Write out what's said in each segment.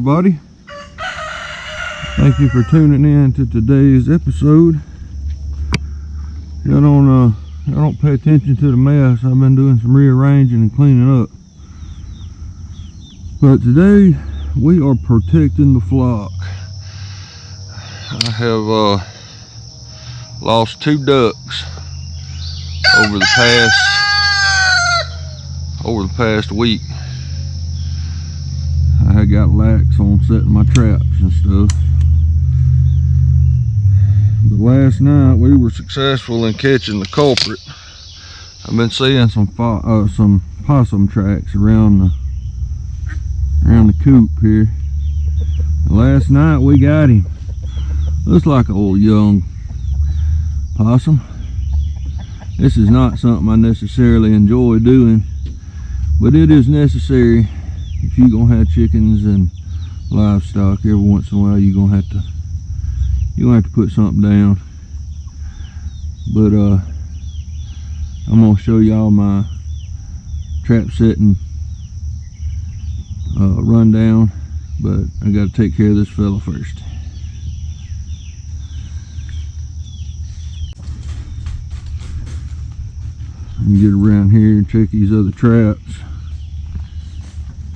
everybody. Thank you for tuning in to today's episode. Y'all don't pay attention to the mess. I've been doing some rearranging and cleaning up. But today we are protecting the flock. I have lost 2 ducks over the past week. I got lax on setting my traps and stuff. But last night we were successful in catching the culprit. I've been seeing some possum tracks around the coop here. And last night we got him. Looks like an old young possum. This is not something I necessarily enjoy doing, but it is necessary if you're gonna have chickens and livestock. Every once in a while you're gonna have to put something down. But I'm gonna show y'all my trap setting rundown, but I gotta take care of this fella first. And get around here and check these other traps.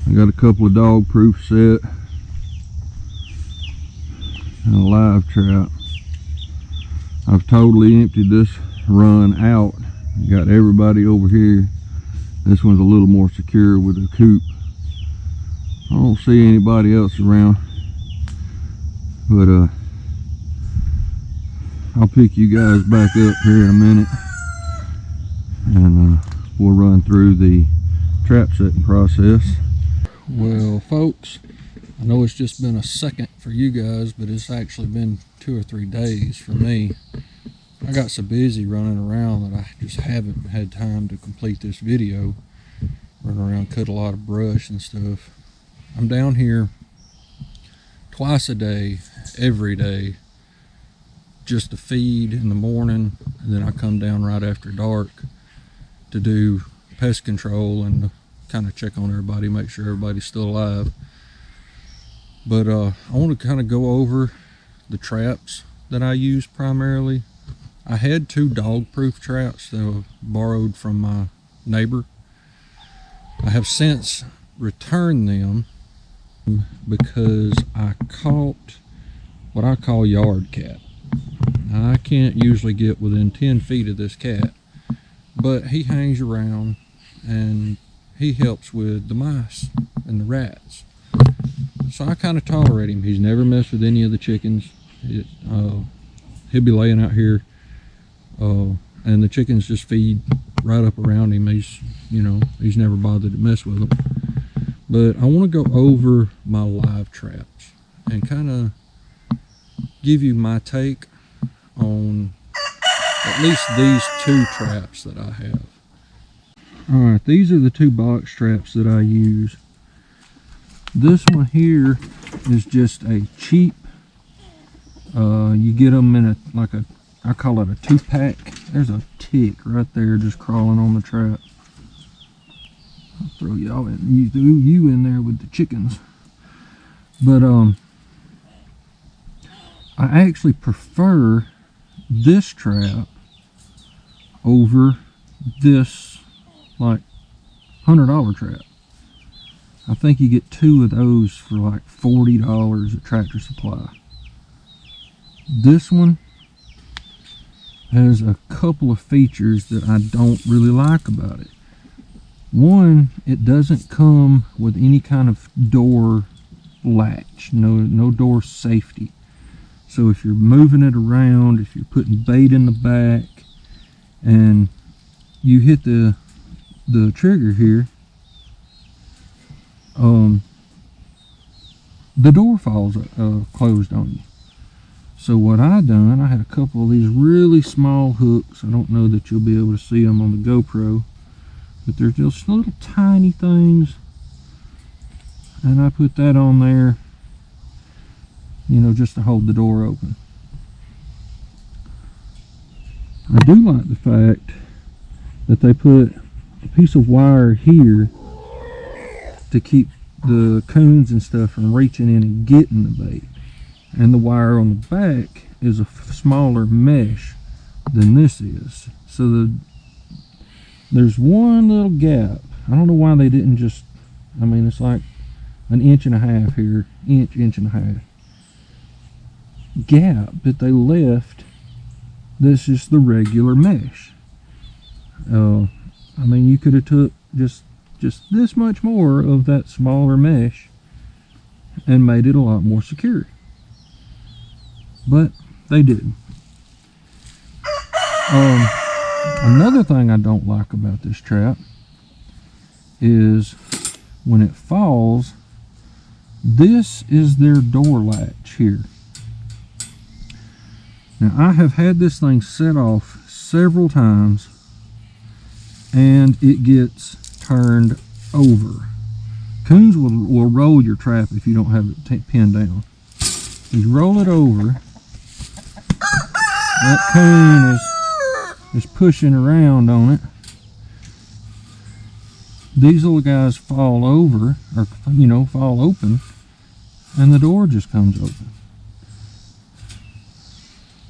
I got a couple of dog proof set and a live trap. I've totally emptied this run out. Got everybody over here. This one's a little more secure with a coop. I don't see anybody else around, but I'll pick you guys back up here in a minute, and we'll run through the trap setting process. Well, folks, I know it's just been a second for you guys, but it's actually been 2 or 3 days for me. I got so busy running around that I just haven't had time to complete this video. Run around, cut a lot of brush and stuff. I'm down here twice a day, every day, just to feed in the morning, and then I come down right after dark to do pest control and kind of check on everybody, make sure everybody's still alive. But I want to kind of go over the traps that I use primarily. I had 2 dog-proof traps that I borrowed from my neighbor. I have since returned them because I caught what I call yard cat. Now, I can't usually get within 10 feet of this cat, but he hangs around and he helps with the mice and the rats. So I kind of tolerate him. He's never messed with any of the chickens. He'll be laying out here, and the chickens just feed right up around him. He's never bothered to mess with them. But I want to go over my live traps and kind of give you my take on at least these 2 traps that I have. Alright, these are the 2 box traps that I use. This one here is just a cheap, you get them in I call it a 2-pack. There's a tick right there just crawling on the trap. I'll throw y'all in, you in there with the chickens. But I actually prefer this trap over this like $100 trap. I think you get 2 of those for like $40 at Tractor Supply. This one has a couple of features that I don't really like about it. One, it doesn't come with any kind of door latch, no door safety. So if you're moving it around, if you're putting bait in the back and you hit the trigger here, the door falls closed on you. So what I done, I had a couple of these really small hooks. I don't know that you'll be able to see them on the GoPro, but they're just little tiny things, and I put that on there, just to hold the door open. I do like the fact that they put a piece of wire here to keep the coons and stuff from reaching in and getting the bait. And the wire on the back is a smaller mesh than this is. So there's one little gap. I don't know why they didn't just, I mean, it's like an inch and a half here, inch and a half gap that they left. This is the regular mesh. I mean, you could have took just this much more of that smaller mesh and made it a lot more secure, but they didn't. Another thing I don't like about this trap is when it falls, this is their door latch here. Now, I have had this thing set off several times and it gets turned over. Coons will roll your trap if you don't have it pinned down. You roll it over, that coon is pushing around on it. These little guys fall over, or fall open, and the door just comes open.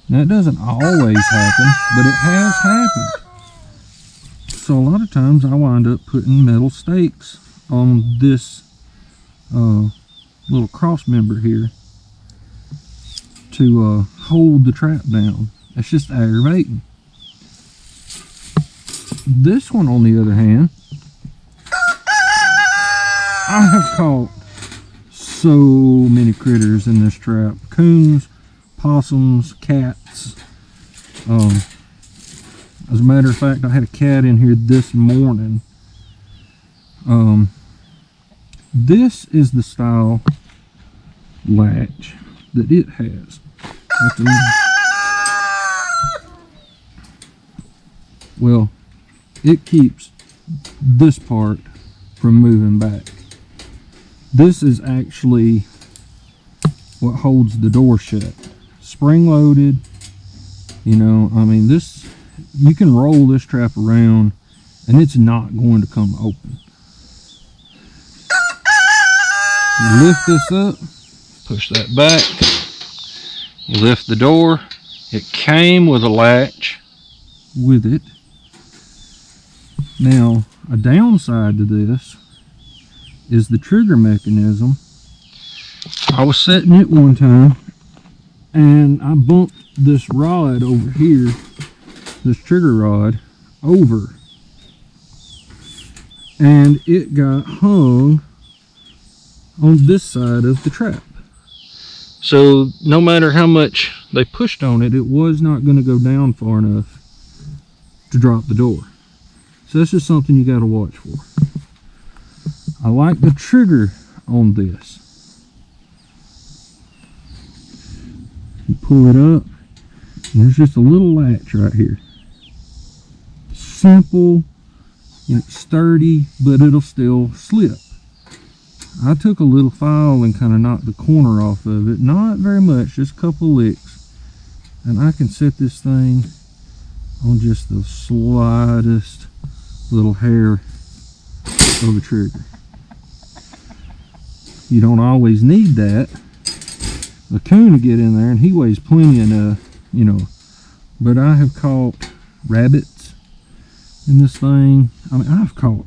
Now, it doesn't always happen, but it has happened. So a lot of times I wind up putting metal stakes on this little cross member here to hold the trap down. It's just aggravating. This one, on the other hand, I have caught so many critters in this trap. Coons, possums, cats. As a matter of fact, I had a cat in here this morning. This is the style latch that it has. Well, it keeps this part from moving back. This is actually what holds the door shut. Spring loaded. I mean, this, you can roll this trap around and it's not going to come open. You lift this up, push that back, you lift the door. It came with a latch with it. Now, a downside to this is the trigger mechanism. I was setting it one time and I bumped this rod over here, this trigger rod, over, and it got hung on this side of the trap. So no matter how much they pushed on it, it was not going to go down far enough to drop the door. So that's just something you got to watch for. I like the trigger on this. You pull it up, and there's just a little latch right here. Simple, sturdy, but it'll still slip. I took a little file and kind of knocked the corner off of it. Not very much, just a couple licks. And I can set this thing on just the slightest little hair of the trigger. You don't always need that. The coon will get in there and he weighs plenty enough, but I have caught rabbits in this thing. I mean, I've caught,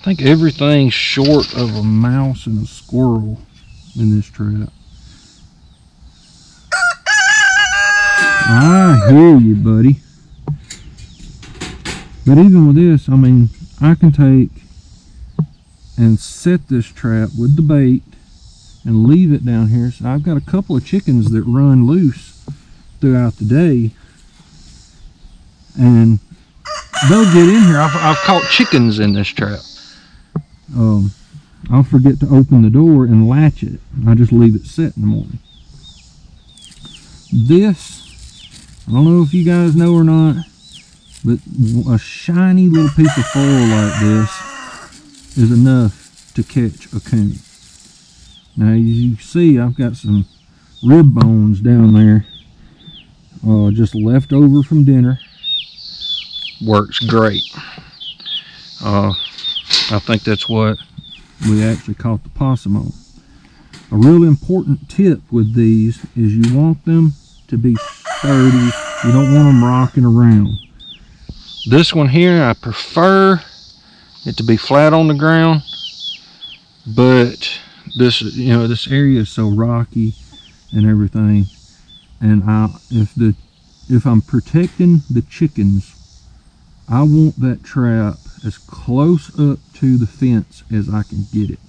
I think, everything short of a mouse and a squirrel in this trap. I hear you, buddy. But even with this, I mean, I can take and set this trap with the bait and leave it down here. So I've got a couple of chickens that run loose throughout the day, and they'll get in here. I've caught chickens in this trap. I'll forget to open the door and latch it. I just leave it set in the morning. This, I don't know if you guys know or not, but a shiny little piece of foil like this is enough to catch a coon. Now, as you see, I've got some rib bones down there, just left over from dinner. Works great. I think that's what we actually caught the possum on. A really important tip with these is you want them to be sturdy. You don't want them rocking around. This one here, I prefer it to be flat on the ground, but this, you know, this area is so rocky and everything, and if I'm protecting the chickens, I want that trap as close up to the fence as I can get it.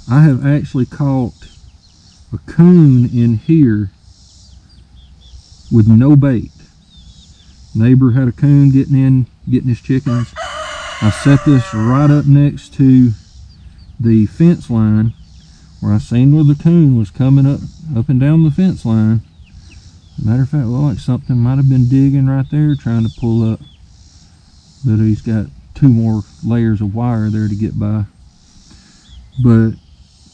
I have actually caught a coon in here with no bait. Neighbor had a coon getting his chickens. I set this right up next to the fence line where I seen where the coon was coming up and down the fence line. Matter of fact, well, like something might have been digging right there trying to pull up, but he's got 2 more layers of wire there to get by. But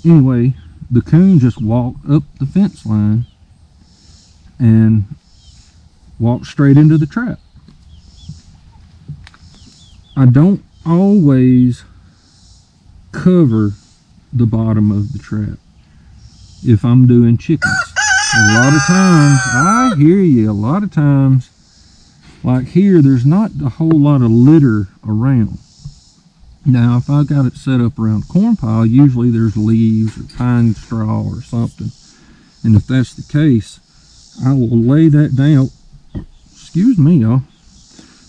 anyway, the coon just walked up the fence line and walked straight into the trap. I don't always cover the bottom of the trap if I'm doing chickens. A lot of times, I hear you, a lot of times, like here, there's not a whole lot of litter around. Now, if I got it set up around corn pile, usually there's leaves or pine straw or something. And if that's the case, I will lay that down. Excuse me, y'all.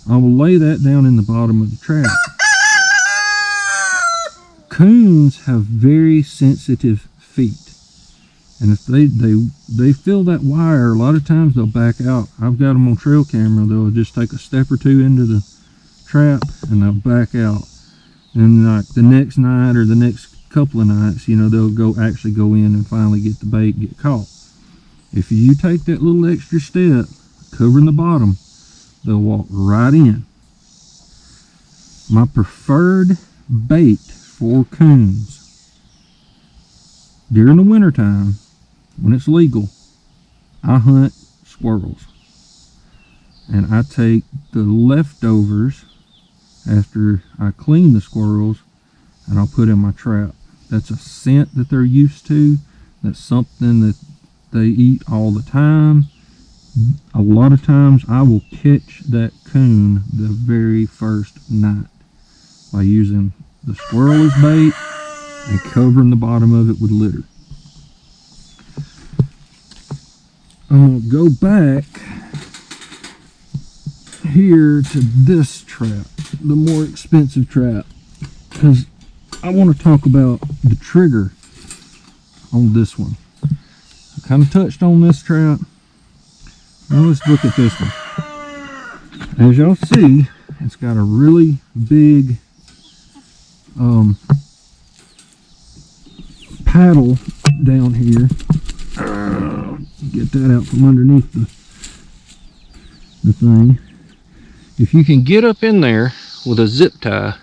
I will lay that down in the bottom of the trap. Coons have very sensitive feet. And if they feel that wire, a lot of times they'll back out. I've got them on trail camera. They'll just take a step or two into the trap and they'll back out. And like the next night or the next couple of nights, you know, they'll actually go in and finally get the bait, get caught. If you take that little extra step, covering the bottom, they'll walk right in. My preferred bait for coons during the wintertime, when it's legal, I hunt squirrels. And I take the leftovers after I clean the squirrels and I'll put in my trap. That's a scent that they're used to. That's something that they eat all the time. A lot of times I will catch that coon the very first night by using the squirrel as bait and covering the bottom of it with litter. I'm going to go back here to this trap, the more expensive trap, because I want to talk about the trigger on this one. I kind of touched on this trap. Now let's look at this one. As y'all see, it's got a really big paddle down here. Get that out from underneath the thing. If you can get up in there with a zip tie,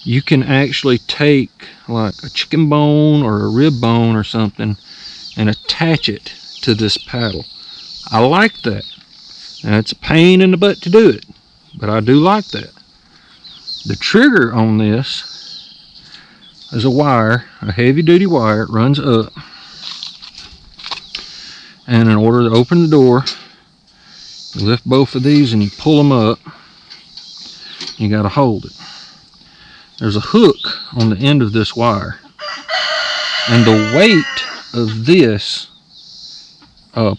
you can actually take like a chicken bone or a rib bone or something and attach it to this paddle. I like that. Now it's a pain in the butt to do it, but I do like that. The trigger on this is a wire, a heavy duty wire. It runs up, and in order to open the door, you lift both of these and you pull them up. You got to hold it. There's a hook on the end of this wire, and the weight of this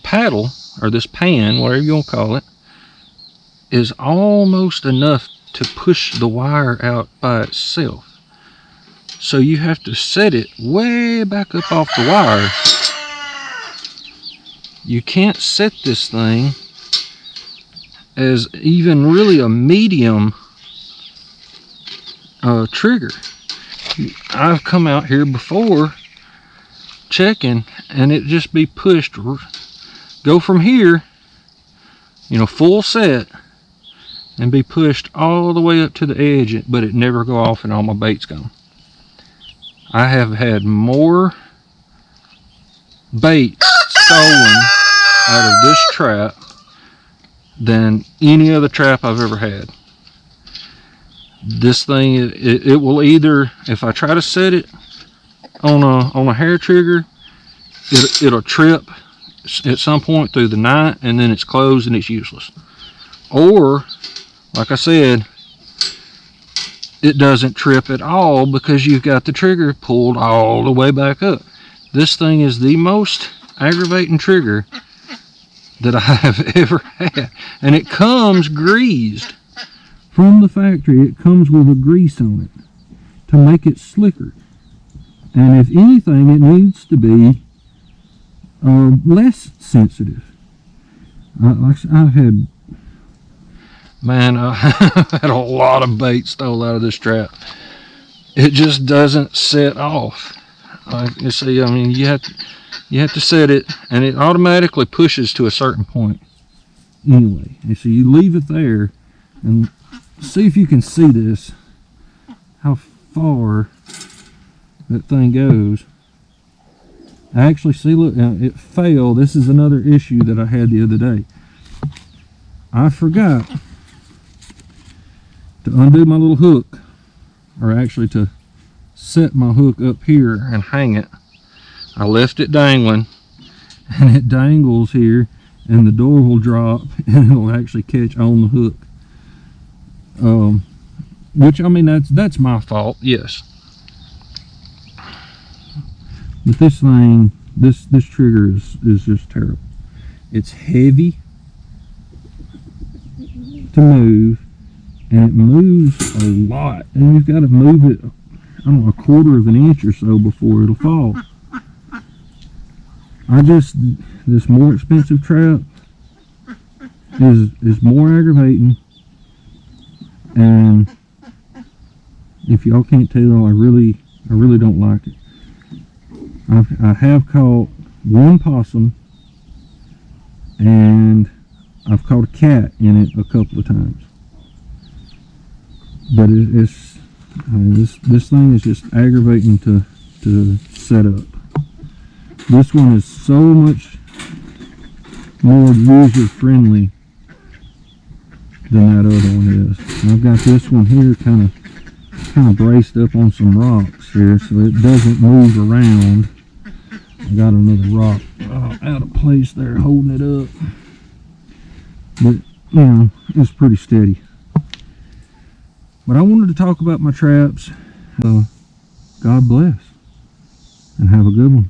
paddle, or this pan, whatever you want to call it, is almost enough to push the wire out by itself. So you have to set it way back up off the wire. You can't set this thing as even really a medium trigger. I've come out here before checking and it just be pushed, go from here, you know, full set, and be pushed all the way up to the edge, but it never go off and all my bait's gone. I have had more bait stolen out of this trap than any other trap I've ever had. This thing, it will either, if I try to set it on a hair trigger, it'll trip at some point through the night, and then it's closed and it's useless. Or, like I said, it doesn't trip at all because you've got the trigger pulled all the way back up. This thing is the most aggravating trigger that I have ever had, and it comes greased from the factory. It comes with a grease on it to make it slicker, and if anything, it needs to be less sensitive. I've had, man, I've had a lot of bait stole out of this trap. It just doesn't set off. You see, I mean, you have to set it, and it automatically pushes to a certain point. Anyway, and so you leave it there, and see if you can see this, how far that thing goes. I actually see, look, it failed. This is another issue that I had the other day. I forgot to undo my little hook, or actually to set my hook up here and hang it. I left it dangling, and it dangles here, and the door will drop, and it'll actually catch on the hook. Which, I mean, that's my fault, yes. But this thing, this trigger is just terrible. It's heavy to move, and it moves a lot, and you've got to move it, I don't know, 1/4 of an inch or so before it'll fall. This more expensive trap is more aggravating, and if y'all can't tell, I really don't like it. I have caught one possum, and I've caught a cat in it a couple of times. But this thing is just aggravating to set up. This one is so much more user friendly than that other one is. And I've got this one here kind of braced up on some rocks here, so it doesn't move around. I got another rock out of place there holding it up, but you know, it's pretty steady. But I wanted to talk about my traps. God bless, and have a good one.